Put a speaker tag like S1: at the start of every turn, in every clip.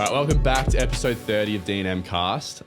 S1: right, welcome back to episode 30 of DNM Cast.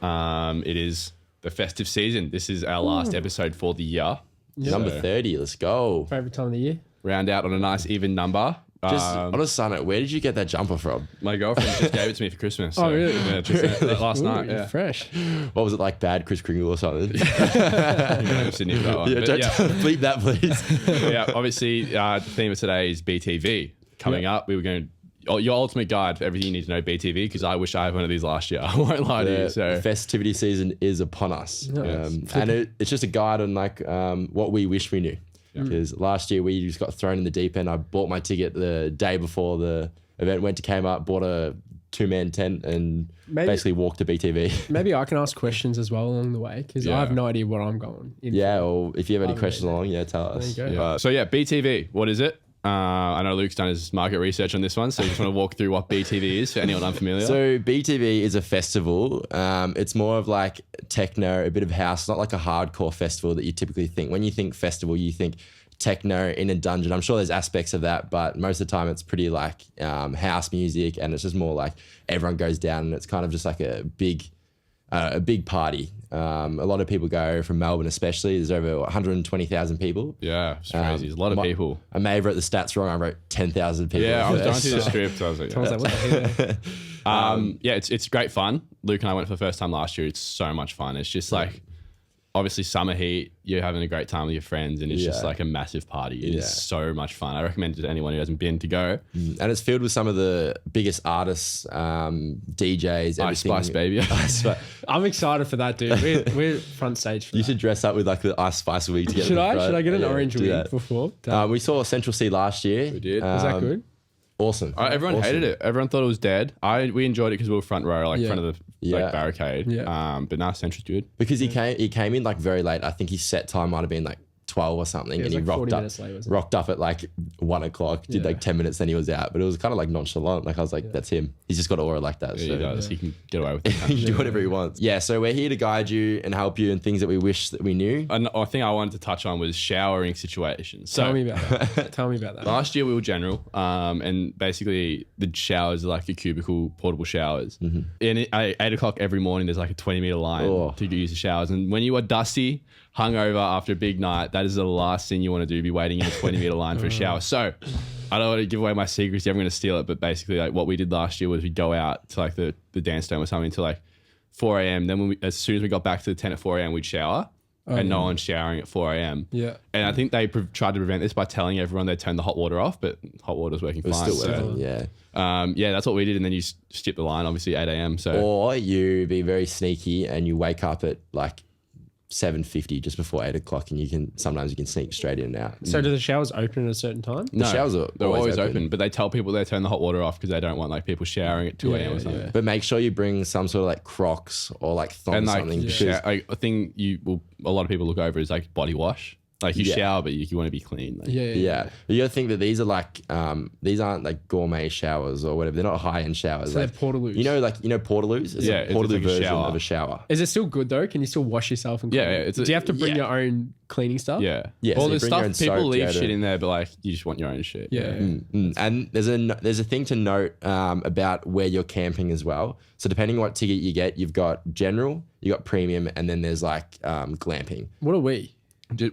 S1: It is the festive season. This is our last episode for the year.
S2: Yep.
S3: Number 30, let's go.
S2: Favorite time of the year?
S1: Round out on a nice even number.
S3: Just on a side note, where did you get that jumper from?
S1: My girlfriend just gave it to me for Christmas.
S2: Oh, really?
S1: Yeah, just last night. Yeah.
S2: Fresh.
S3: What was it, like bad Kris Kringle or something?
S1: You're gonna have to nip that one.
S3: Yeah,
S1: But
S3: don't
S1: yeah.
S3: bleep that, please.
S1: Yeah, obviously, the theme of today is BTV. Coming up, we were going to, your ultimate guide for everything you need to know BTV, because I wish I had one of these last year. I won't lie to you.
S3: The
S1: So
S3: festivity season is upon us.
S2: Yes.
S3: And it's just a guide on like what we wish we knew. Because last year we just got thrown in the deep end. I bought my ticket the day before the event, went to Kmart, bought a 2-man tent and basically walked to BTV.
S2: Maybe I can ask questions as well along the way, because I have no idea what I'm going in.
S3: Yeah, or if you have any questions along, tell us.
S2: There you go.
S1: So yeah, BTV, what is it? I know Luke's done his market research on this one, so I just want to walk through what BTV is for anyone unfamiliar.
S3: So BTV is a festival. It's more of like techno, a bit of house, not like a hardcore festival that you typically think. When you think festival, you think techno in a dungeon. I'm sure there's aspects of that, but most of the time it's pretty like house music, and it's just more like everyone goes down and it's kind of just like a big party. A lot of people go from Melbourne, especially. There's over 120,000 people.
S1: Yeah, it's crazy. There's a lot of people.
S3: I may have wrote the stats wrong. I wrote 10,000 people.
S1: Yeah, I was going through the script. I was like,
S2: I was like, what the hell?
S1: yeah, it's great fun. Luke and I went for the first time last year. It's so much fun. It's just like, obviously summer heat, you're having a great time with your friends, and it's just like a massive party. It is so much fun. I recommend it to anyone who hasn't been to go.
S3: And it's filled with some of the biggest artists, DJs, everything.
S1: Ice Spice, baby.
S2: I'm excited for that, dude. We're front stage for
S3: You
S2: that.
S3: should dress up with like the Ice Spice wig to get
S2: Should
S3: in the
S2: I?
S3: front.
S2: Should I get an
S3: Yeah,
S2: orange
S3: do
S2: wig
S3: that.
S2: before?
S3: We saw Central C last year.
S1: We did.
S2: Was that good?
S3: Awesome.
S1: Everyone hated it. Everyone thought it was dead. We enjoyed it because we were front row, like front of the
S3: Yeah.
S1: barricade.
S2: Yeah.
S1: But now Central's good.
S3: Because he came in like very late. I think his set time might have been like 12 or something,
S2: It was
S3: and he
S2: like 40 minutes late, wasn't it?
S3: rocked up at like 1 o'clock, did like 10 minutes, then he was out. But it was kind of like nonchalant. Like I was like, that's him. He's just got an aura like that.
S1: Yeah,
S3: So
S1: he does. He can get away with it.
S3: he can do whatever he wants. Yeah, so we're here to guide you and help you in things that we wish that we knew.
S1: And I think I wanted to touch on was showering situations. So
S2: Tell me about that. Tell me about that.
S1: last year we were general, and basically the showers are like a cubicle portable showers. And at 8 o'clock every morning, there's like a 20-meter line to use the showers. And when you are dusty, hungover after a big night, that is the last thing you want to do, be waiting in a 20-meter line for a shower. So I don't want to give away my secrets. I'm going to steal it. But basically, like what we did last year was we'd go out to like the dance dome or something till like 4 a.m. Then as soon as we got back to the tent at 4 a.m., we'd shower. And no one's showering at 4 a.m.
S2: Yeah.
S1: And I think they tried to prevent this by telling everyone they'd turn the hot water off, but hot water's working fine.
S3: Still
S1: So,
S3: working, yeah.
S1: yeah, that's what we did. And then you skip the line, obviously, 8 a.m. So
S3: Or you be very sneaky and you wake up at like 7:50 just before 8 o'clock, and sometimes you can sneak straight in and out.
S2: So do the showers open at a certain time?
S1: no,
S3: showers are
S1: they're
S3: always
S1: always open, but they tell people they turn the hot water off because they don't want like people showering at 2 a.m. or something.
S3: But make sure you bring some sort of like Crocs or like thong
S1: And like,
S3: something. because
S1: like a thing a lot of people look over is like body wash. Like you shower, but you want to be clean. Like,
S3: Yeah, but you gotta think that these are like these aren't like gourmet showers or whatever. They're not high end showers.
S2: So
S3: like,
S2: they're Portaloos.
S3: You know Portaloos? It's
S1: Yeah,
S3: a
S1: it's
S3: Portaloo
S1: like a
S3: version
S1: shower.
S3: of a shower.
S2: Is it still good though? Can you still wash yourself and clean?
S1: Yeah,
S2: Do you have to bring your own cleaning stuff?
S1: Yeah.
S3: Yeah,
S1: Well,
S3: so you
S1: there's
S3: bring your own
S1: stuff, people
S3: soap,
S1: leave
S3: go to-
S1: shit in there, but like you just want your own shit.
S2: Yeah.
S3: And there's a thing to note about where you're camping as well. So depending on what ticket you get, you've got general, you got premium, and then there's like glamping.
S2: What are we?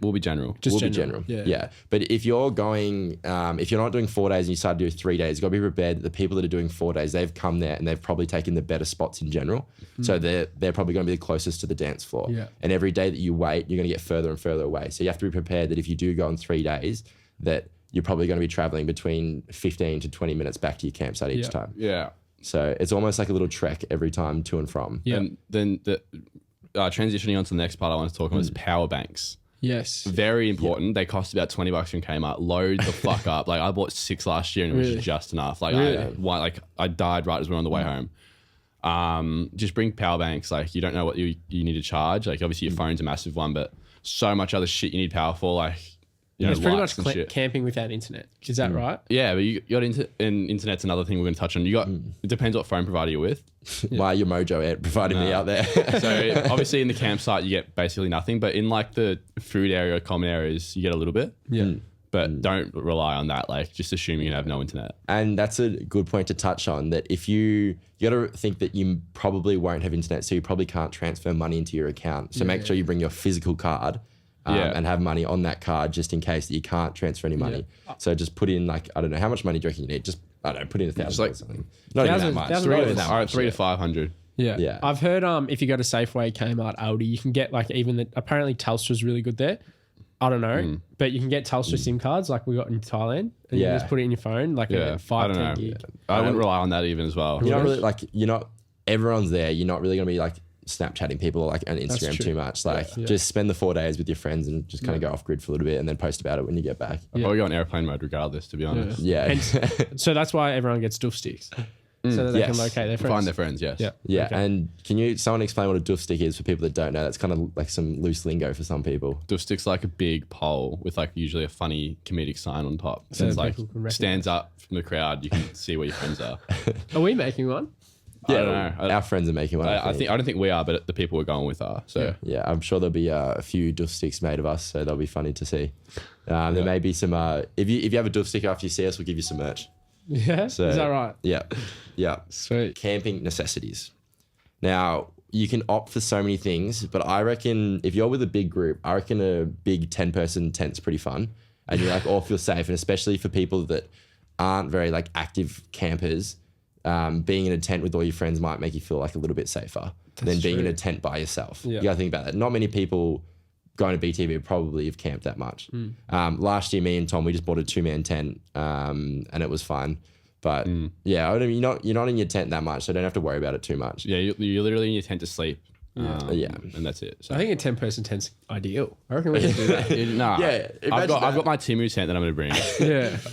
S1: We'll be general.
S2: Just
S3: Will be
S2: general.
S3: general.
S2: Yeah.
S3: Yeah. But if you're going, if you're not doing 4 days and you start to do 3 days, you've got to be prepared that the people that are doing 4 days, they've come there and they've probably taken the better spots in general. So they're probably going to be the closest to the dance floor.
S2: Yeah.
S3: And every day that you wait, you're going to get further and further away. So you have to be prepared that if you do go on 3 days, that you're probably going to be traveling between 15 to 20 minutes back to your campsite each time.
S1: Yeah.
S3: So it's almost like a little trek every time to and from.
S2: Yeah.
S1: And then transitioning on to the next part I want to talk about is power banks.
S2: Yes.
S1: Very important. They cost about $20 from Kmart. Load the fuck up. Like I bought 6 last year and it was
S2: Really?
S1: just enough. Like
S2: Really?
S1: I died right as we were on the way home. Just bring power banks. Like you don't know what you need to charge. Like obviously your phone's a massive one, but so much other shit you need power for. Like you know,
S2: It's pretty much
S1: lights and shit.
S2: camping without internet. Is that right?
S1: Yeah, but you got internet's another thing we're going to touch on. You got it depends what phone provider you're with.
S3: Your Mojo ad providing me out there.
S1: So obviously in the campsite you get basically nothing, but in like the food area or common areas you get a little bit.
S2: Yeah.
S1: but don't rely on that. Like, just assume you can have no internet.
S3: And that's a good point to touch on, that if you got to think that you probably won't have internet, so you probably can't transfer money into your account. So make sure you bring your physical card and have money on that card just in case that you can't transfer any money. So just put in like, I don't know, how much money do you reckon you need? Just, I don't know, put in $1,000 or something. Not even that much.
S1: $300 to $500.
S2: Yeah. I've heard if you go to Safeway, Kmart, Aldi, you can get like apparently Telstra's really good there. I don't know, but you can get Telstra SIM cards like we got in Thailand, and you just put it in your phone, like 5-10 gig.
S1: I wouldn't rely on that even as well.
S3: You're not really like, everyone's there. You're not really going to be like Snapchatting people like on Instagram too much. Like just spend the 4 days with your friends and just kind of go off grid for a little bit and then post about it when you get back.
S1: I'll probably go on airplane mode regardless, to be honest.
S3: Yeah.
S2: So that's why everyone gets doof sticks. So that they can locate their friends.
S1: Find their friends, yes.
S3: Yeah. Okay. And can someone explain what a doof stick is for people that don't know? That's kind of like some loose lingo for some people.
S1: Doof stick's like a big pole with like usually a funny comedic sign on top. So it's like stands up from the crowd. You can see where your friends are.
S2: Are we making one?
S3: Yeah, I don't know. Our friends are making one.
S1: I don't think we are, but the people we're going with are. So
S3: yeah, I'm sure there'll be a few doof sticks made of us, so that'll be funny to see. There may be some. If you have a doof stick after you see us, we'll give you some merch.
S2: Yeah, so, is that right?
S3: Yeah.
S2: Sweet.
S3: Camping necessities. Now, you can opt for so many things, but I reckon if you're with a big group, I reckon a big 10-person tent's pretty fun, and you like all feel safe, and especially for people that aren't very like active campers, being in a tent with all your friends might make you feel like a little bit safer than being in a tent by yourself. You gotta think about that. Not many people going to BTV probably have camped that much. Last year, me and Tom, we just bought a 2-man tent, and it was fine. But yeah, I mean, you're not in your tent that much, so don't have to worry about it too much.
S1: Yeah, you're literally in your tent to sleep. And that's it. So
S2: I think a 10-person tent's ideal. I reckon we can do that.
S1: I've got my Timu tent that I'm going to bring.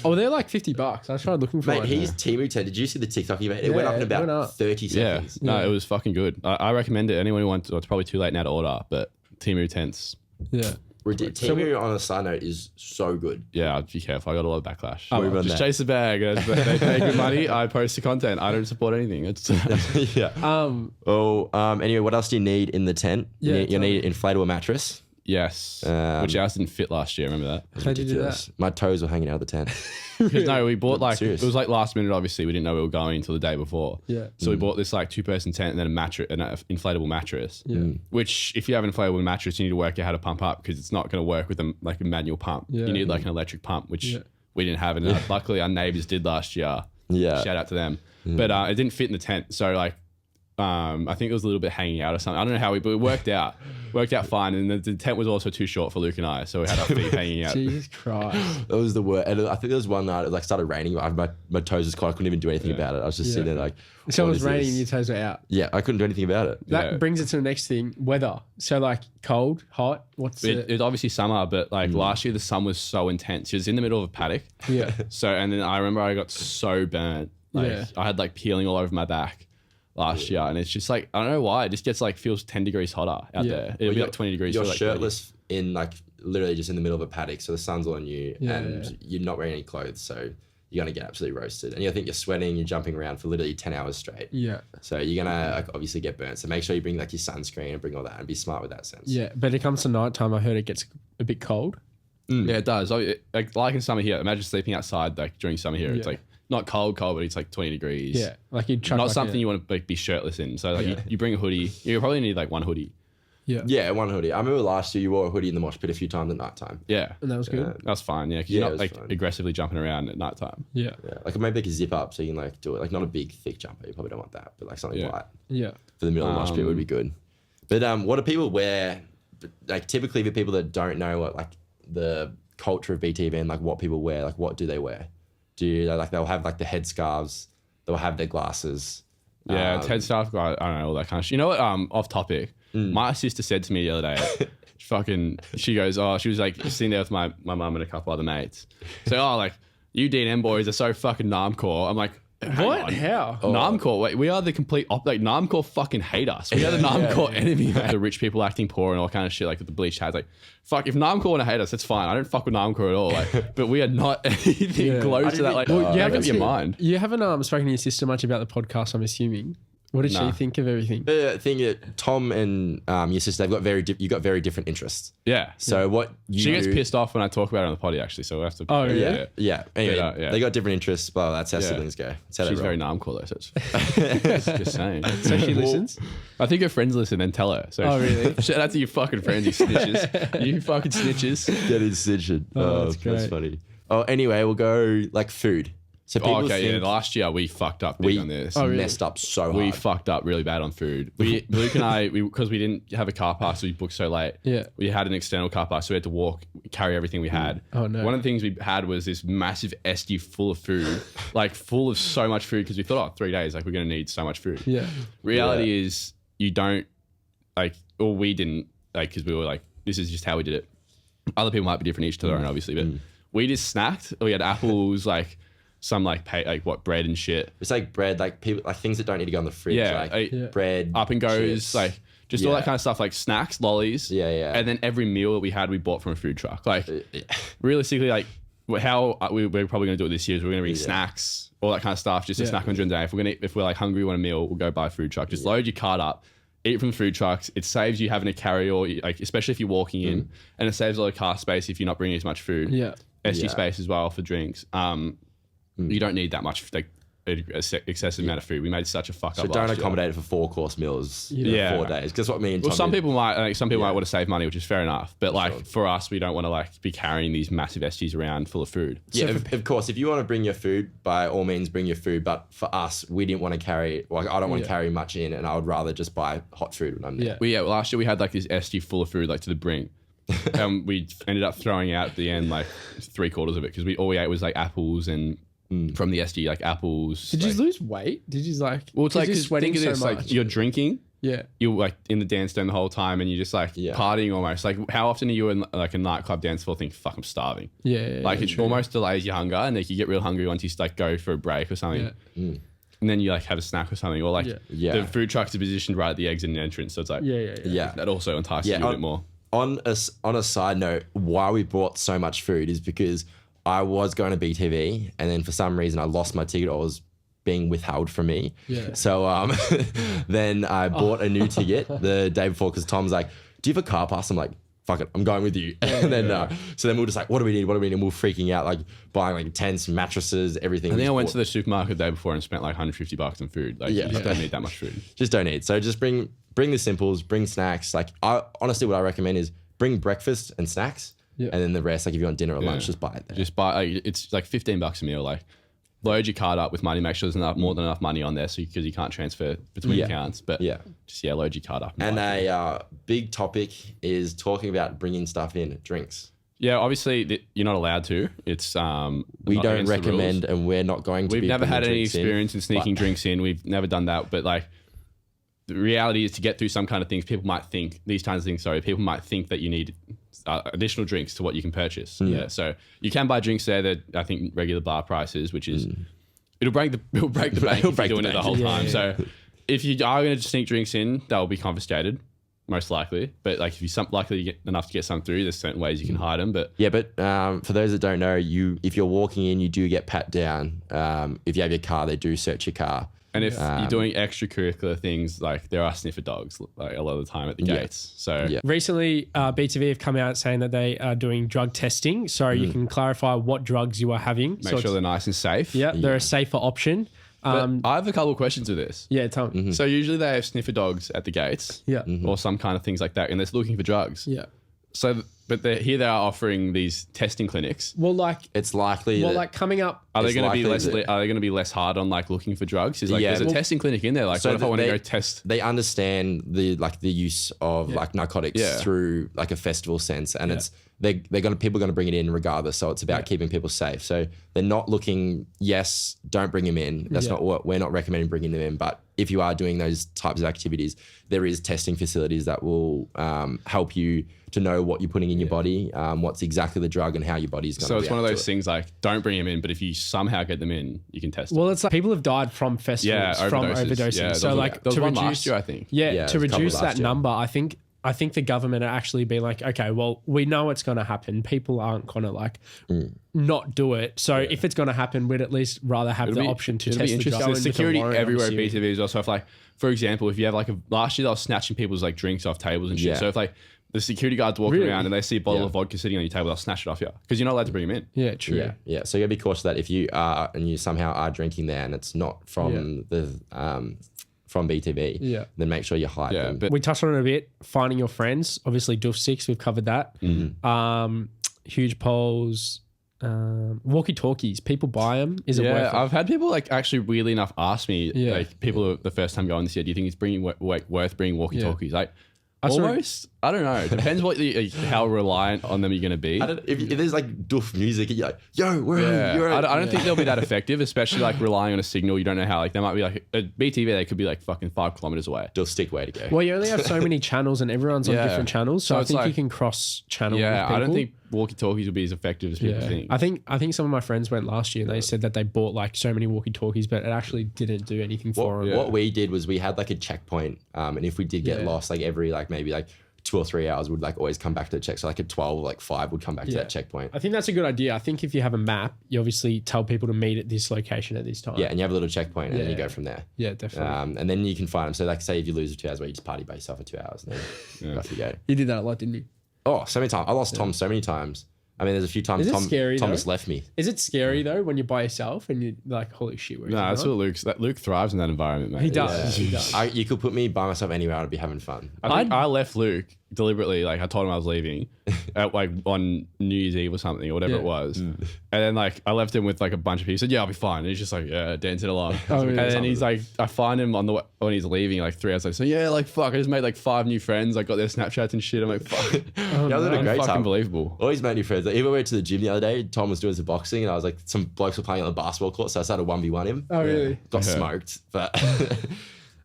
S2: Oh, they're like $50. I tried looking for
S3: Mate,
S2: one.
S3: his Timu tent, did you see the TikTok he made? It went up in about 30 seconds.
S1: No, it was fucking good. I recommend it. Anyone who wants, it's probably too late now to order, but Timu tents.
S2: Yeah.
S3: Timu, on a side note, is so good.
S1: Yeah, be careful. I got a lot of backlash.
S3: Just
S1: chase the bag. They pay good money. I post the content. I don't support anything. It's
S3: Anyway, what else do you need in the tent? You need an inflatable mattress.
S1: Yes, which ours didn't fit last year. Remember that?
S2: How did you do that?
S3: My toes were hanging out of the tent.
S1: No, we bought it was like last minute. Obviously, we didn't know we were going until the day before. So we bought this like 2-person tent and then an inflatable mattress. Which, if you have an inflatable mattress, you need to work out how to pump up because it's not going to work with a manual pump. You need like an electric pump, which we didn't have, and luckily our neighbors did last year. Shout out to them. But it didn't fit in the tent, so like. I think it was a little bit hanging out or something. I don't know how but it worked out. Worked out fine. And the tent was also too short for Luke and I, so we had our feet hanging out.
S2: Jesus Christ.
S3: That was the worst. And I think there was one night it like started raining. My toes was cold. I couldn't even do anything about it. I was just sitting there like.
S2: So it was raining and your toes were out.
S3: Yeah, I couldn't do anything about it.
S2: That brings it to the next thing. Weather. So like cold, hot.
S1: It's obviously summer, but like last year the sun was so intense. It was in the middle of a paddock.
S2: Yeah.
S1: So and then I remember I got so burnt. I had like peeling all over my back. Last year, and it's just like I don't know why it just gets like feels 10 degrees hotter out there. It'll be like 20 degrees.
S3: You're
S1: like
S3: shirtless in like literally just in the middle of a paddock, so the sun's on you, and you're not wearing any clothes, so you're gonna get absolutely roasted. And you think you're sweating, you're jumping around for literally 10 hours straight.
S2: Yeah.
S3: So you're gonna like, obviously get burnt. So make sure you bring like your sunscreen and bring all that, and be smart with that sense.
S2: Yeah, but it comes to nighttime. I heard it gets a bit cold.
S1: Yeah, it does. Like in summer here. Imagine sleeping outside like during summer here. It's like. Not cold, but it's like 20 degrees.
S2: Yeah, like you'd chuck
S1: not something you want to like be shirtless in. So like you bring a hoodie. You probably need like one hoodie.
S3: Yeah, one hoodie. I remember last year you wore a hoodie in the mosh pit a few times at night time.
S1: Yeah,
S2: and that was good.
S1: That was fine. Yeah, because you're not like aggressively jumping around at night time.
S2: Yeah,
S3: like maybe like a zip up so you can like do it. Like not a big thick jumper. You probably don't want that, but like something light.
S2: Yeah,
S3: for the middle of the mosh pit would be good. But what do people wear? Like typically for people that don't know what like the culture of BTV and like what people wear, like what do they wear? They'll have like the headscarves, they'll have their glasses.
S1: Yeah, headscarf, I don't know, all that kind of shit. You know what, off topic, my sister said to me the other day, she goes, she was like sitting there with my mum and a couple other mates. So, like, you DNM boys are so fucking Namcore. I'm like,
S2: what? How?
S1: Namcore, wait, we are the complete like Namcore fucking hate us. We are the Namcore enemy, man. The rich people acting poor and all kind of shit, like with the bleached hats. Like, fuck, if Namcore want to hate us, that's fine. I don't fuck with Namcore at all. Like, but we are not anything close to that. Like, you haven't
S2: spoken to your sister much about the podcast, I'm assuming. What did
S1: Nah.
S2: she think of everything?
S3: The thing that Tom and your sister, they've got you got very different interests.
S1: Yeah.
S3: So what you
S1: She gets
S3: do-
S1: pissed off when I talk about it on the potty, actually. So we have to.
S2: Oh, really?
S3: Yeah. Anyway,
S1: Yeah.
S3: they got different interests. Well, that's how siblings go. That's how they
S1: She's
S3: roll.
S1: very Namcore though, so it's just saying.
S2: So she listens?
S1: I think her friends listen and tell her. So
S2: Oh, really?
S1: Shout out to you fucking friends, you snitches. You fucking snitches.
S3: Get incision.
S2: Oh, that's
S3: That's
S2: great.
S3: funny. Oh, anyway, we'll go like food. So people think
S1: Last year we fucked up big on this.
S2: really?
S3: messed up so hard.
S1: We fucked up really bad on food. Luke and I, because we didn't have a car park, so we booked so late.
S2: Yeah.
S1: We had an external car park, so we had to carry everything we had.
S2: Oh, no.
S1: One of the things we had was this massive SD full of food, like full of so much food, because we thought, 3 days, like we're going to need so much food.
S2: Yeah.
S1: Reality is you don't, like, or we didn't, like, because we were like, this is just how we did it. Other people might be different each to their own, obviously, but we just snacked. We had apples, like, some bread and shit.
S3: It's like bread, like people, like things that don't need to go in the fridge.
S1: Yeah,
S3: like bread,
S1: up and goes,
S3: chips.
S1: like just all that kind of stuff, like snacks, lollies.
S3: Yeah.
S1: And then every meal that we had, we bought from a food truck. Like realistically, like how we're probably going to do it this year is we're going to bring snacks, all that kind of stuff, just a snack on during the day. If we're like hungry, want a meal, we'll go buy a food truck. Just load your cart up, eat from food trucks. It saves you having to carry like especially if you're walking in, and it saves a lot of car space if you're not bringing as much food.
S2: Yeah.
S1: SD space as well for drinks. You don't need that much, like excessive amount of food. We made such a fuck up.
S3: So don't
S1: last
S3: accommodate it for 4-course meals.
S1: Yeah.
S3: 4 days. Because what me and
S1: Well,
S3: Tom
S1: some
S3: did.
S1: people might want to save money, which is fair enough. But like for us, we don't want to like be carrying these massive SGs around full of food.
S3: Yeah, of course. If you want to bring your food, by all means, bring your food. But for us, we didn't want to carry. Like, I don't want to carry much in, and I would rather just buy hot food when I'm there.
S1: Last year we had like this SG full of food, like to the brink. And we ended up throwing out at the end like 3/4 of it because all we ate was like apples and from the SD, like apples.
S2: Did you lose weight? Did you like?
S1: Well, it's like
S2: you're sweating
S1: think of this
S2: so
S1: like
S2: much.
S1: you're drinking.
S2: Yeah.
S1: You're like in the dance stand the whole time and you're just like partying almost. Like how often are you in like a nightclub dance floor think, fuck, I'm starving?
S2: Yeah.
S1: Like it almost delays your hunger and like you get real hungry once you like go for a break or something.
S2: Yeah.
S1: And then you like have a snack or something. Or like
S3: Yeah.
S1: the food trucks are positioned right at the exit and entrance. So it's like
S2: Yeah.
S1: that also entices you a bit more.
S3: On a side note, why we bought so much food is because I was going to BTV, and then for some reason I lost my ticket. Or was being withheld from me.
S2: Yeah.
S3: So then I bought a new ticket the day before because Tom's like, "Do you have a car pass?" I'm like, "Fuck it, I'm going with you." And then so then we were just like, "What do we need? What do we need?" And we were freaking out, like buying like tents, mattresses, everything.
S1: I think I went to the supermarket the day before and spent like $150 on food. Like you just don't need that much food.
S3: Just don't need. So just bring the simples, bring snacks. Like honestly, what I recommend is bring breakfast and snacks.
S2: Yeah.
S3: And then the rest, like if you want dinner or lunch, just buy it there.
S1: Just buy like it's like $15 a meal. Like load your card up with money. Make sure there's more than enough money on there, so because you can't transfer between accounts. But just load your card up.
S3: And a big topic is talking about bringing stuff in, drinks.
S1: Yeah, obviously you're not allowed to. It's
S3: we
S1: not
S3: don't
S1: against the
S3: recommend,
S1: rules.
S3: and we're not going to.
S1: We've
S3: be
S1: never had any
S3: drinks
S1: experience in sneaking drinks in. We've never done that. But like the reality is to get through some kind of things, people might think people might think that you need additional drinks to what you can purchase. Yeah. So you can buy drinks there that I think regular bar prices, which is it'll break the bank if you're doing it the whole time. So if you are going to sneak drinks in, that will be confiscated. Most likely, but like if you likely get enough to get some through, there's certain ways you can hide them. But
S3: for those that don't know, if you're walking in, you do get pat down. If you have your car, they do search your car.
S1: And if you're doing extracurricular things, like there are sniffer dogs like a lot of the time at the gates. So
S2: recently, BTV have come out saying that they are doing drug testing. So you can clarify what drugs you are having.
S1: Make sure they're nice and safe.
S2: Yeah, they're a safer option.
S1: But I have a couple of questions with this.
S2: Yeah, tell me.
S1: So usually they have sniffer dogs at the gates.
S2: Yeah.
S1: Or some kind of things like that. And they're looking for drugs.
S2: Yeah.
S1: So, but here they are offering these testing clinics.
S2: Well, like
S3: it's likely.
S2: Like coming up.
S1: Are they going to be less? Are they going to be less hard on like looking for drugs? Is like there's a testing clinic in there. Like, so what if I want to go test?
S3: They understand the use of like narcotics through like a festival sense, and it's people are going to bring it in regardless. So it's about keeping people safe. So they're not looking. Yes, don't bring them in. That's not what we're not recommending bringing them in. But if you are doing those types of activities, there is testing facilities that will help you to know what you're putting in your body, what's exactly the drug and how your body's going to.
S1: So it's one of those things like don't bring them in, but if you somehow get them in, you can test.
S2: Well, it's like people have died from festivals from overdosing.
S1: Yeah,
S2: so like
S1: there was
S2: to
S1: one
S2: reduce,
S1: last year, I think.
S2: to reduce that number, I think I think the government are actually being like, okay, well, we know it's going to happen. People aren't going to like not do it. So if it's going to happen, we'd at least rather have the option to test the drone.
S1: There's security everywhere at BTV is also, if like, for example, if you have like last year they were snatching people's like drinks off tables and shit. So if like the security guards walking around and they see a bottle of vodka sitting on your table, they'll snatch it off you because you're not allowed to bring them in.
S2: Yeah, true.
S3: Yeah. So you gotta be cautious that if you are and you somehow are drinking there and it's not from from BTV, then make sure you hide them.
S2: But we touched on it a bit. Finding your friends, obviously Doof 6, we've covered that. Huge poles, walkie-talkies. People buy them. Is it worth it?
S1: I've had people like actually weirdly enough ask me, like people who are the first time going this year, do you think it's worth bringing walkie-talkies? Like almost, I don't know. It depends how reliant on them you're going to be.
S3: If there's like doof music, you're like, yo, where are you?
S1: I don't think they'll be that effective, especially like relying on a signal. You don't know how, like they might be like, at BTV, they could be like fucking 5 kilometers away.
S3: Doof stick way to go.
S2: Well, you only have so many channels and everyone's on different channels. So I think you can cross channel with people.
S1: I don't think walkie-talkies will be as effective as people think.
S2: I think some of my friends went last year and they said that they bought like so many walkie-talkies, but it actually didn't do anything for them.
S3: What we did was we had like a checkpoint, and if we did get lost, like every like maybe like 2 or 3 hours would like always come back to the check. So like at 12 or like 5 would come back to that checkpoint.
S2: I think that's a good idea. I think if you have a map, you obviously tell people to meet at this location at this time.
S3: Yeah, and you have a little checkpoint and then you go from there.
S2: Yeah, definitely.
S3: And then you can find them. So like say if you lose for 2 hours, where you just party by yourself for 2 hours and then off you go.
S2: You did that a lot, didn't you?
S3: Oh, so many times. I lost Tom so many times. I mean, there's a few times Tom just left me.
S2: Is it scary though when you're by yourself and you're like, holy shit?
S1: No, that's what Luke thrives in that environment, mate.
S2: He does.
S3: Yeah.
S2: He does.
S3: You could put me by myself anywhere. I'd be having fun.
S1: I left Luke deliberately. Like I told him I was leaving at like on New Year's Eve or something or whatever it was. And then like I left him with like a bunch of people. He said, yeah, I'll be fine. And he's just like, dancing along. Really? And then he's like, I find him when he's leaving like 3 hours later. So yeah, like fuck, I just made like 5 new friends. I got their Snapchats and shit. I'm like, fuck.
S3: I was having a great time.
S1: Unbelievable.
S3: Always made new friends. Like, even went to the gym the other day. Tom was doing some boxing and I was like, some blokes were playing on the basketball court. So I started 1v1 him.
S2: Oh really?
S3: Got smoked, but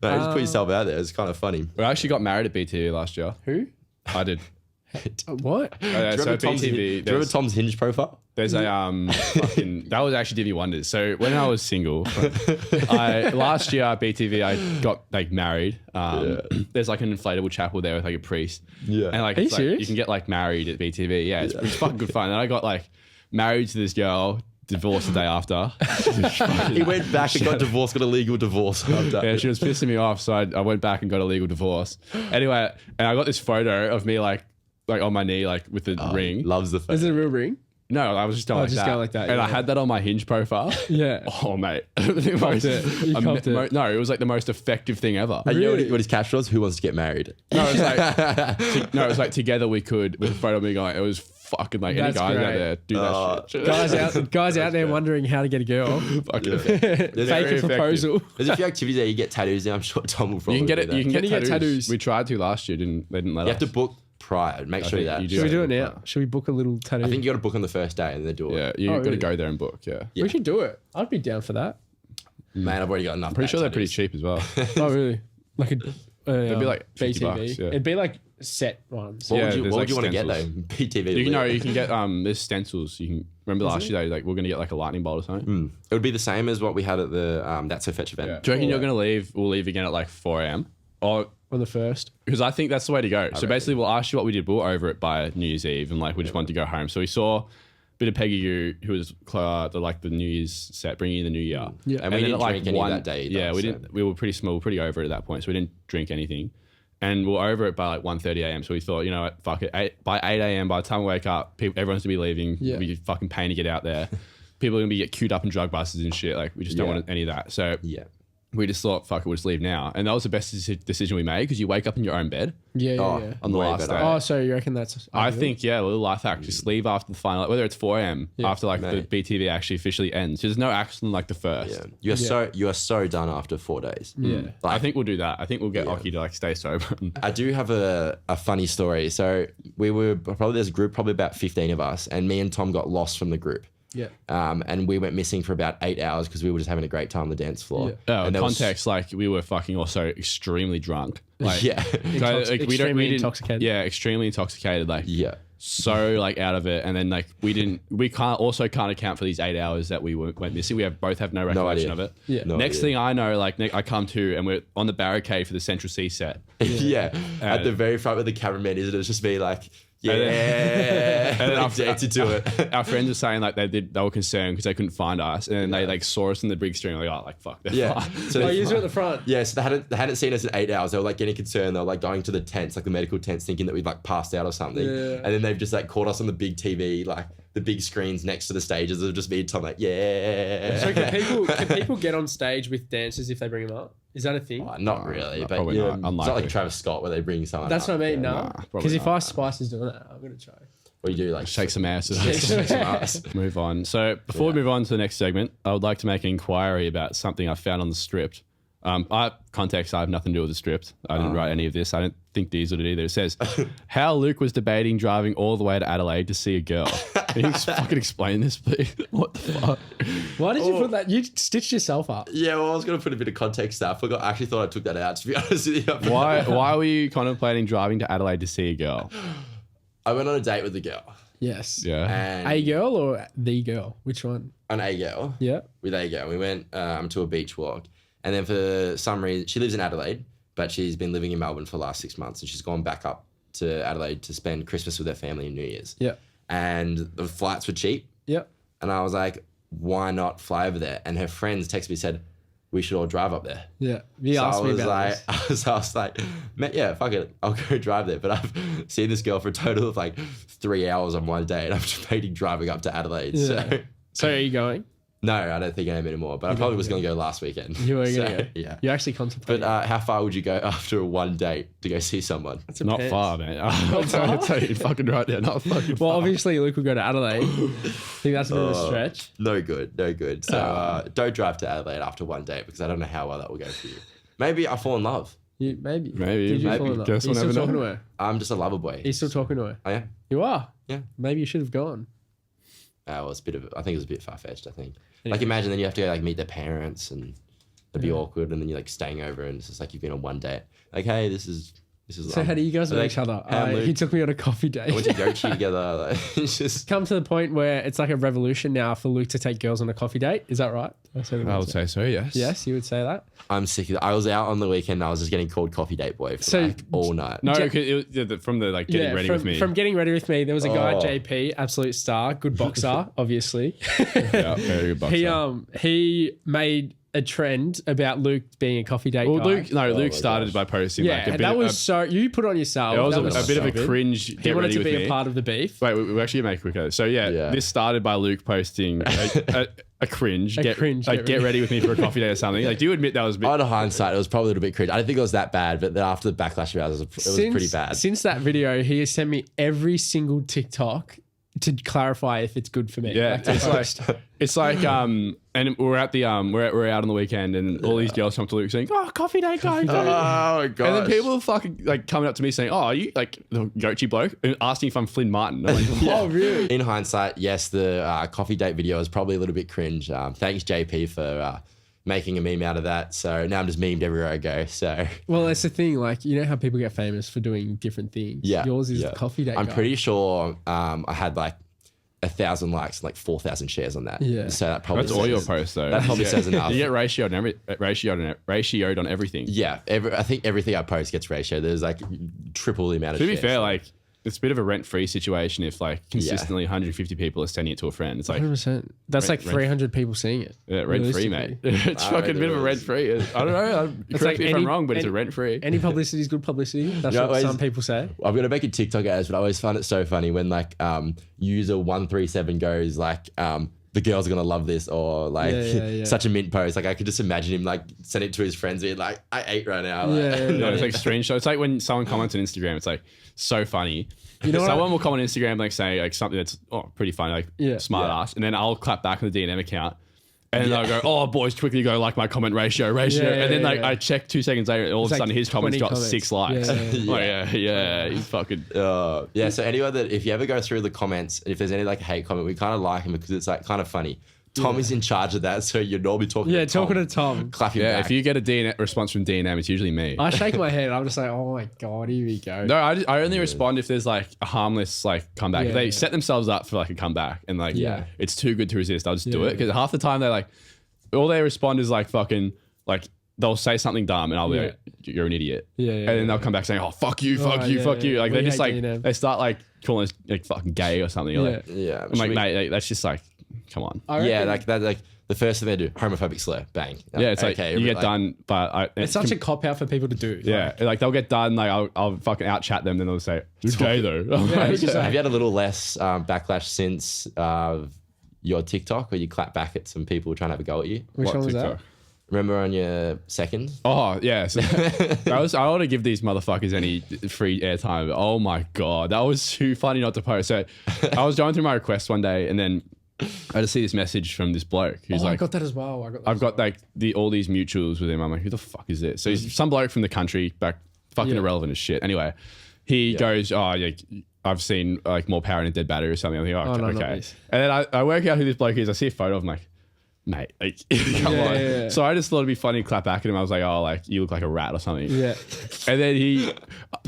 S3: no, just put yourself out there. It's kind of funny.
S1: We actually got married at BTV last year.
S2: Who?
S1: I did.
S2: What?
S3: Do you remember Tom's Hinge profile?
S1: There's a that was actually Divvy Wonders. So when I was single, last year at BTV I got like married. There's like an inflatable chapel there with like a priest. Yeah. And like, you can get like married at BTV. Yeah, it's fucking good fun. And I got like married to this girl, divorced the day after.
S3: He went back and got divorced, got a legal divorce.
S1: Yeah, she was pissing me off, so I went back and got a legal divorce. Anyway, and I got this photo of me like on my knee, like with the ring.
S3: Loves the photo.
S2: Is it a real ring?
S1: No, I was just going like that. And I had that on my Hinge profile.
S2: Yeah.
S1: Oh, mate.
S2: You copped it.
S1: No, it was like the most effective thing ever.
S3: And you know what his caption was? Who wants to get married?
S1: No, it was like together we could, with a photo of me going, it was fucking like any guys out there do that shit.
S2: Guys out there wondering how to get a girl.
S1: Fake
S2: a proposal.
S3: There's a few activities there. You get tattoos there. I'm sure Tom will probably
S1: You can get tattoos. We tried to last year. They didn't let us.
S3: You have to book prior. Make sure that.
S2: Should we do it now? Should we book a little tattoo?
S3: I think you got to book on the first day and then do it.
S1: Yeah, you got to go there and book. Yeah.
S2: We should do it. I'd be down for that.
S3: Man, I've already got enough.
S1: Pretty sure they're pretty cheap as well.
S2: Oh really? Like a
S1: it'd be like $50. Yeah.
S2: It'd be like set ones.
S3: What would you want to get though? BTV.
S1: You can get there's stencils. You can remember last year like we're gonna get like a lightning bolt or something.
S3: It would be the same as what we had at the That's So Fetch event.
S1: Yeah. Do you reckon you're gonna leave? We'll leave again at like 4 a.m. or
S2: on the first?
S1: Because I think that's the way to go. So basically, we'll ask you what we did. We were over it by New Year's Eve, and like we just wanted to go home. So we saw a bit of Peggy Goo, who was the New Year's set, bringing in the new year.
S3: Yeah, and we didn't drink any that day.
S1: Yeah, we didn't. We were pretty small, pretty over it at that point, so we didn't drink anything. And we were over it by like 1:30 a.m. So we thought, you know what, fuck it. By 8 a.m., by the time we wake up, everyone's gonna be leaving. It'll be fucking pain to get out there. People are gonna be get queued up in drug buses and shit. Like we just don't want any of that. So we just thought, fuck it, we'll just leave now. And that was the best decision we made because you wake up in your own bed.
S2: Yeah.
S1: On the last day.
S2: Oh, so you reckon that's...
S1: I think, a little life hack. Just leave after the final, whether it's 4 a.m. after like the BTV actually officially ends. There's no action like the first.
S3: Yeah. You are so done after 4 days.
S2: Yeah.
S1: Like, I think we'll do that. I think we'll get Occy to like stay sober.
S3: I do have a funny story. So there's a group, probably about 15 of us, and me and Tom got lost from the group.
S2: Yeah.
S3: And we went missing for about 8 hours because we were just having a great time on the dance floor.
S1: Yeah. Context, like we were fucking also extremely drunk. Like,
S2: extremely intoxicated.
S1: Yeah, extremely intoxicated. Like, so like out of it, and then like we can't account for these 8 hours that we went missing. We both have no recollection of it.
S2: Yeah.
S1: Next thing I know, like I come to and we're on the barricade for the Central C set.
S3: Yeah. At the very front where the cameraman is, it was just me like, yeah, and then like dancing to it.
S1: Our friends were saying like they were concerned because they couldn't find us, and then they like saw us in the big screen, like, oh, like fuck.
S3: Yeah.
S2: So you were at the front.
S3: Yeah, so they hadn't seen us in 8 hours. They were like getting concerned. They were like going to the tents, like the medical tents, thinking that we'd like passed out or something.
S2: Yeah.
S3: And then they've just like caught us on the big TV, like the big screens next to the stages. It'll just be Tom like, yeah.
S2: So can people get on stage with dancers if they bring them up? Is that a thing?
S3: Not really, but
S1: probably
S3: yeah,
S1: not.
S3: it's not like Travis Scott where they bring someone.
S2: That's
S3: up.
S2: what I mean.
S3: Yeah.
S2: No, because if Ice Spice is doing that, I'm gonna try.
S3: Or you do like
S1: shake some asses.
S3: shake some ass.
S1: Move on. So before we move on to the next segment, I would like to make an inquiry about something I found on the script. I have nothing to do with the script. I didn't write any of this. I don't think Diezel did either. It says, how Luke was debating driving all the way to Adelaide to see a girl. Can you fucking explain this, please? What the fuck?
S2: Why did you put that? You stitched yourself up.
S3: Yeah, well, I was going to put a bit of context there. I actually thought I took that out, to be honest with you.
S1: Why were you contemplating driving to Adelaide to see a girl?
S3: I went on a date with a girl.
S2: Yes.
S1: Yeah.
S3: And
S2: A girl or the girl? Which one?
S3: an A girl.
S2: Yeah.
S3: With a girl. We went to a beach walk. And then for some reason, she lives in Adelaide, but she's been living in Melbourne for the last 6 months. And she's gone back up to Adelaide to spend Christmas with her family and New Year's.
S2: Yeah.
S3: And the flights were cheap.
S2: Yeah.
S3: And I was like, why not fly over there? And her friends texted me, said, we should all drive up there.
S2: Yeah. You asked me about this.
S3: I was like, yeah, fuck it. I'll go drive there. But I've seen this girl for a total of like 3 hours on one day, and I'm debating driving up to Adelaide.
S2: Yeah. So are you going?
S3: No, I don't think I am anymore. But I probably was going to go last weekend.
S2: You were going to go?
S3: Yeah.
S2: You actually contemplated.
S3: But how far would you go after one date to go see someone?
S1: Not far, man. I'll tell you fucking right there. Not fucking far.
S2: Well, obviously Luke will go to Adelaide. I think that's a bit of a stretch.
S3: No good. So don't drive to Adelaide after one date, because I don't know how well that will go for you. Maybe I fall in love.
S2: Maybe.
S1: Did
S2: you fall in love?
S1: Guess
S2: Are you
S1: we'll
S2: still
S1: never
S2: talking
S1: know.
S2: to her?
S3: I'm just a lover boy.
S2: Are you still talking to her?
S3: I am.
S2: You are?
S3: Yeah.
S2: Maybe you should have gone.
S3: Well, I think it was a bit far-fetched, I think. Like, imagine then you have to go, like, meet their parents, and it'd be awkward, and then you're, like, staying over, and it's just like you've been on one date. Like, hey, this is
S2: So how do you guys know each other? He took me on a coffee date.
S3: I went to Gochi together. Like, it's just...
S2: Come to the point where it's like a revolution now for Luke to take girls on a coffee date. Is that right?
S1: I would say so, yes.
S2: Yes, you would say that?
S3: I'm sick of it. I was out on the weekend, and I was just getting called coffee date boy for like all night.
S1: No, it was from the like getting ready with me.
S2: From getting ready with me, there was a guy, JP, absolute star, good boxer, obviously.
S1: Yeah, very good boxer.
S2: He made a trend about Luke being a coffee date guy.
S1: Luke started by posting
S2: Yeah,
S1: like a
S2: and
S1: bit
S2: that was you put it on yourself.
S1: it was
S2: That
S1: a bit of a cringe.
S2: He
S1: Get
S2: wanted
S1: ready
S2: to
S1: with
S2: be
S1: me.
S2: a part of the beef.
S1: Wait, we actually make it quicker. So yeah, this started by Luke posting a cringe. Get ready with me for a coffee day or something. Like, do you admit that was a bit?
S3: On hindsight, it was probably a little bit cringe. I didn't think it was that bad, but then after the backlash about it, it was pretty bad.
S2: Since that video, he has sent me every single TikTok to clarify if it's good for me.
S1: Yeah, it's like and we're at the we're out on the weekend, and all these girls come to Luke saying, "Oh, coffee day, guys."
S3: Oh my god!
S1: And then people are fucking like coming up to me saying, "Oh, are you like the Gochi bloke?" And asking if I'm Flynn Martin. I'm like,
S2: Oh, really?
S3: In hindsight, yes, the coffee date video is probably a little bit cringe. Thanks, JP, for making a meme out of that. So now I'm just memed everywhere I go. So
S2: Well, that's the thing. Like, you know how people get famous for doing different things.
S3: yeah,
S2: Yours is the coffee date.
S3: I'm
S2: guy.
S3: pretty sure I had like 1,000 likes and like 4,000 shares on that.
S2: Yeah.
S3: So that probably
S1: that's all your posts though.
S3: That probably says enough.
S1: You get ratioed on everything.
S3: Yeah, I think everything I post gets ratioed. There's like triple the amount of
S1: To be
S3: shares.
S1: fair, like it's a bit of a rent-free situation if like consistently 150 people are sending it to a friend. It's like
S2: 100%. That's like 300 people seeing it.
S1: yeah, rent-free, mate. It's fucking a bit of a rent-free. I don't know. Correct me if I'm wrong, but it's a rent-free.
S2: Any publicity is good publicity. That's what some people say.
S3: I'm gonna make a TikTok ads, but I always find it so funny when like user 137 goes like the girls are gonna love this, or like such a mint post. Like I could just imagine him like send it to his friends, being like, "I ate right now." Like,
S1: No, it's like screenshot. It's like when someone comments on Instagram. It's like so funny.
S2: You know
S1: someone will comment on Instagram like saying like something that's pretty funny, like smart ass, and then I'll clap back on the DNM account. And then I'll go, "Oh, boys, quickly go like my comment ratio." And then like I check 2 seconds later, and all of a sudden his comments got 6 likes. Yeah, he's fucking.
S3: yeah. So anyone that if you ever go through the comments, if there's any like hate comment, we kind of like him because it's like kind of funny. Tom is in charge of that, so you're normally talking to Tom.
S2: talking to Tom.
S3: Clap him
S1: Yeah,
S3: back.
S1: if you get a DNM response from DNM, it's usually me.
S2: I shake my head. I'm just like, oh my God, here we go.
S1: No, I only respond if there's like a harmless like comeback. If they set themselves up for like a comeback and like it's too good to resist, I'll just do it. Because half the time they like, all they respond is like fucking like they'll say something dumb and I'll be like, you're an idiot. And then they'll come back saying, oh, fuck you. Like they just like, DNM. They start like calling us like fucking gay or something. Like, I'm like, mate, that's just like, come on.
S3: Like that, like the first thing they do, homophobic slur, bang.
S1: It's like you get done, but
S2: it's such a cop out for people to do.
S1: Like they'll get done, like I'll fucking out chat them, then they'll say, you're gay though.
S3: Have you had a little less backlash since your TikTok where you clap back at some people trying to have a go at you?
S2: Which one was that?
S3: Remember on your second?
S1: Oh, yeah. So I want to give these motherfuckers any free airtime. Oh my God. That was too funny not to post. So I was going through my requests one day and then I just see this message from this bloke who's like,
S2: I got that as well.
S1: I've got like all these mutuals with him. I'm like, who the fuck is this? So he's some bloke from the country, back fucking irrelevant as shit. Anyway, he goes, oh, yeah, I've seen like more power in a dead battery or something. I'm like, oh, okay. And then I work out who this bloke is. I see a photo of him, like, mate, like, come on. Yeah. So I just thought it'd be funny to clap back at him. I was like, oh, like, you look like a rat or something. Yeah. And then he,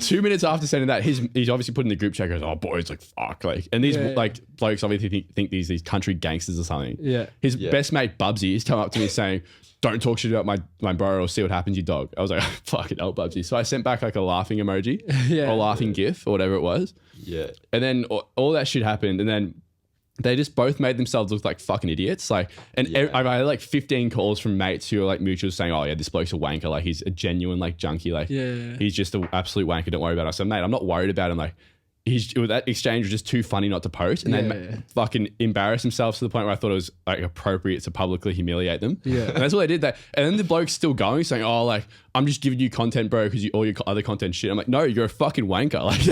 S1: 2 minutes after sending that, he's obviously put in the group chat, goes, oh, boys, like, fuck. Like, and these like blokes obviously think these country gangsters or something. Yeah. His best mate, Bubsy, has come up to me saying, don't talk shit about my bro or see what happens, you dog. I was like, fucking hell, Bubsy. So I sent back like a laughing emoji or laughing gif or whatever it was. Yeah. And then all that shit happened. And then they just both made themselves look like fucking idiots. Like, and I've had like 15 calls from mates who are like mutuals saying, oh yeah, this bloke's a wanker. Like he's a genuine like junkie. Like he's just an absolute wanker. Don't worry about it. I said, mate, I'm not worried about him. Like that exchange was just too funny not to post. And they fucking embarrassed themselves to the point where I thought it was like appropriate to publicly humiliate them. Yeah. And that's what they did. And then the bloke's still going saying, oh, like, I'm just giving you content, bro, because all your other content shit. I'm like, no, you're a fucking wanker. Like,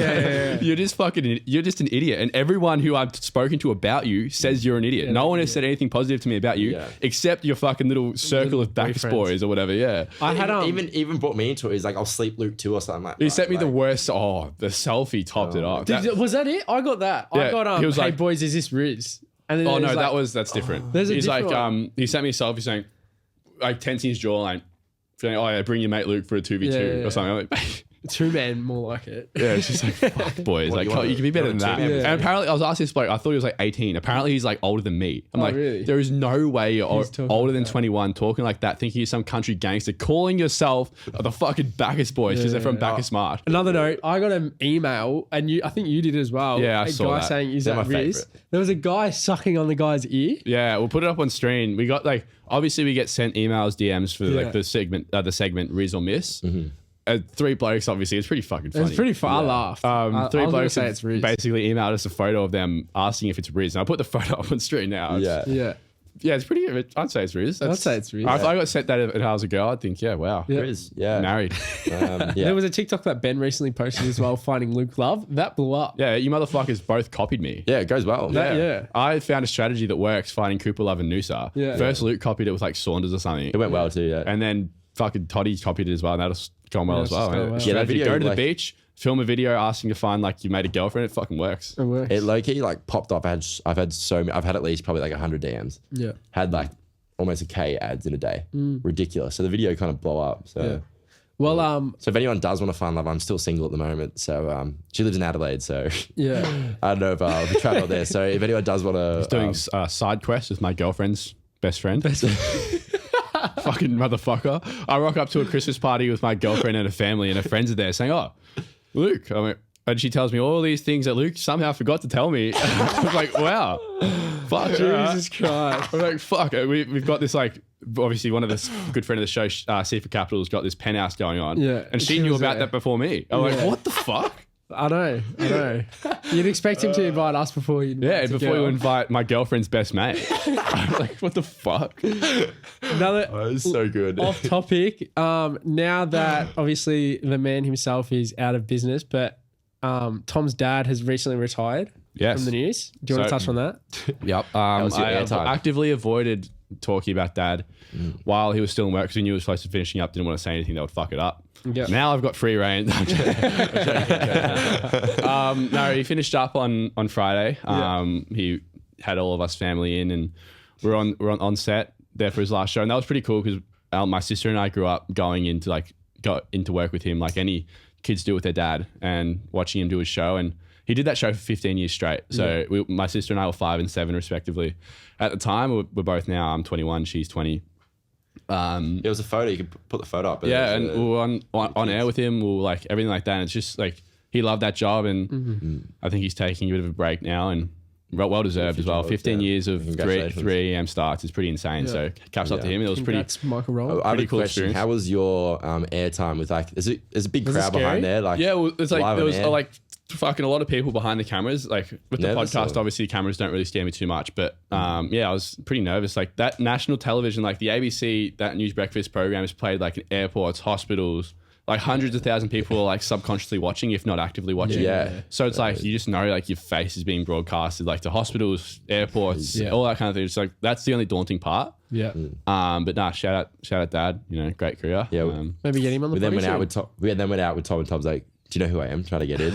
S1: you're just an idiot. And everyone who I've spoken to about you says you're an idiot. No one has said anything positive to me about you except your fucking little circle of Bacchus boys or whatever. Yeah.
S3: I had even brought me into it. He's like, I'll sleep Luke too or something like that.
S1: He sent me the worst. Oh, the selfie topped it off.
S2: Was that it? I got that. I got he was hey like, boys, is this Riz? And then
S1: no, like, that's different. He's like he sent me a selfie saying like tensing his jawline. Saying, oh yeah, bring your mate Luke for a 2v2 or something. I'm like,
S2: 2-man, more like it.
S1: Yeah, it's just like, fuck, boys. Like, you can be better than that. Yeah. And apparently, I was asking this bloke, I thought he was like 18. Apparently, he's like older than me. I'm like, really? There is no way you're older than 21 talking like that, thinking you're some country gangster, calling yourself the fucking Bacchus boys because they're from Bacchus Mart.
S2: Another note, I got an email, and I think you did as well.
S1: Yeah, I saw that.
S2: A guy saying, is that Riz? There was a guy sucking on the guy's ear.
S1: Yeah, we'll put it up on stream. We got like, obviously, we get sent emails, DMs for like the segment Riz or Miss. Mm-hmm. 3 blokes, obviously, it's pretty fucking funny.
S2: It's pretty fun. I laughed.
S1: 3 blokes say it's Riz. Basically emailed us a photo of them asking if it's Riz. And I put the photo up on stream now. Yeah, it's pretty. I'd say it's Riz.
S2: I'd say it's Riz.
S1: If I got sent that if I was a girl, I'd think, wow.
S3: Riz,
S1: married.
S2: There was a TikTok that Ben recently posted as well, finding Luke Love. That blew up.
S1: Yeah, you motherfuckers both copied me.
S3: Yeah, it goes well.
S1: I found a strategy that works, finding Cooper Love and Noosa. Yeah. First, Luke copied it with like Saunders or something.
S3: It went well too,
S1: And then fucking Toddy copied it as well, and that's gone well as well.
S3: Yeah, that video,
S1: go to the beach, film a video asking to find like you made a girlfriend. It fucking works.
S2: It works.
S3: It low key like popped up. I've had at least probably like 100 DMs. Yeah, had like almost a K ads in a day. Ridiculous. So the video kind of blew up. So
S2: well,
S3: so if anyone does want to find love, I'm still single at the moment. So she lives in Adelaide. So I don't know if I'll be traveling there. So if anyone does want to,
S1: doing side quests with my girlfriend's best friend. Fucking motherfucker. I rock up to a Christmas party with my girlfriend and her family, and her friends are there saying, oh, Luke. And she tells me all these things that Luke somehow forgot to tell me. I was like, wow. Fuck.
S2: Jesus Christ.
S1: I'm like, fuck. We've got this like, obviously one of the good friend of the show, C for Capital, has got this penthouse going on. Yeah. And she knew about that before me. I'm like, what the fuck?
S2: I know. You'd expect him to invite us before you
S1: you invite my girlfriend's best mate. I'm like, what the fuck?
S2: Another
S3: it's so good.
S2: Off topic. Now that obviously the man himself is out of business, but Tom's dad has recently retired from the news. Do you want to touch on that?
S1: Yep. I actively avoided talking about dad while he was still in work because we knew he was close to finishing up. Didn't want to say anything that would fuck it up. Yep. Now I've got free reign. No, he finished up on Friday. He had all of us family in and we're on set there for his last show, and that was pretty cool because my sister and I grew up going into work with him like any kids do with their dad, and watching him do his show. And he did that show for 15 years straight. So my sister and I were 5 and 7 respectively. At the time, we're both now, I'm 21, she's 20.
S3: It was a photo. You could put the photo up.
S1: Yeah, and we were on air with him. We were like everything like that. And it's just like he loved that job, and I think he's taking a bit of a break now, and well deserved as well. 15 years of 3 AM starts is pretty insane. So caps up to him. It was
S2: Congrats, Michael Rowland.
S3: I have a
S1: cool
S3: question.
S1: experience.
S3: How was your airtime with like? There's a big crowd behind there. Like
S1: yeah, well, it's like
S3: live
S1: there
S3: on
S1: was
S3: air?
S1: like fucking a lot of people behind the cameras. Like with the
S3: Nervous
S1: podcast,
S3: or?
S1: obviously cameras don't really scare me too much. But yeah, I was pretty nervous. Like that national television, like the ABC, that news breakfast program is played like in airports, hospitals. Like hundreds of thousands of people are like subconsciously watching, if not actively watching.
S3: Yeah.
S1: So it's like you just know like your face is being broadcasted like to hospitals, airports, all that kind of thing. It's like that's the only daunting part.
S2: Yeah.
S1: But nah, shout out Dad. You know, great career.
S3: Yeah.
S2: Maybe get him on the
S3: we then went
S2: show.
S3: out with Tom. We then went out with Tom, and Tom's like, "Do you know who I am?" Trying to get in.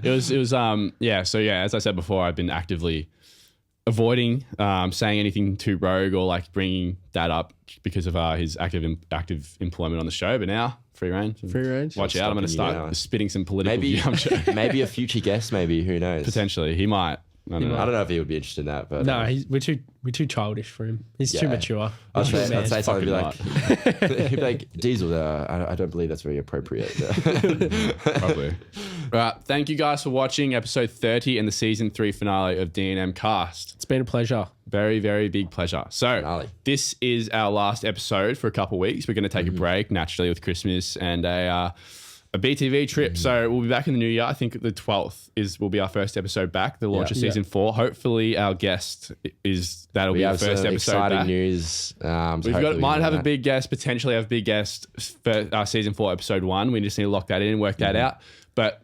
S1: It was yeah. So yeah, as I said before, I've been actively avoiding saying anything too rogue or like bringing Dad up because of his active employment on the show. But now free reign.
S2: Free range.
S1: Watch out! I'm going to start spitting some political view. I'm sure.
S3: Maybe a future guest. Maybe who knows?
S1: Potentially, he might. I don't know.
S3: I don't know if he would be interested in that, but
S2: No, we're too childish for him. He's too mature.
S3: I'd say something like,
S1: Fucking
S3: he'd be like, Diezel, I don't believe that's very appropriate.
S1: Probably. Right. Thank you guys for watching episode 30 and the season 3 finale of DNM Cast.
S2: It's been a pleasure.
S1: Very, very big pleasure. So
S3: Finale.
S1: this is our last episode for a couple of weeks. We're going to take a break naturally with Christmas and a BTV trip. So we'll be back in the new year. I think the 12th will be our first episode back. The launch of season 4. Hopefully our guest that'll be our first episode
S3: exciting
S1: back.
S3: News.
S1: Might have a big guest, potentially have a big guest for season 4, episode 1. We just need to lock that in and work that out. But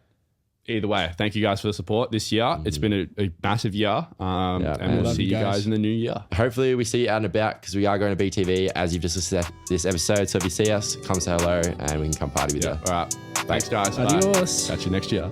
S1: either way, thank you guys for the support this year. It's been a massive year. And we'll see you guys in the new year.
S3: Hopefully we see you out and about because we are going to BTV as you've just listened to this episode. So if you see us, come say hello and we can come party with you.
S1: All right. Thanks, guys.
S2: Adios.
S1: Bye. Catch you next year.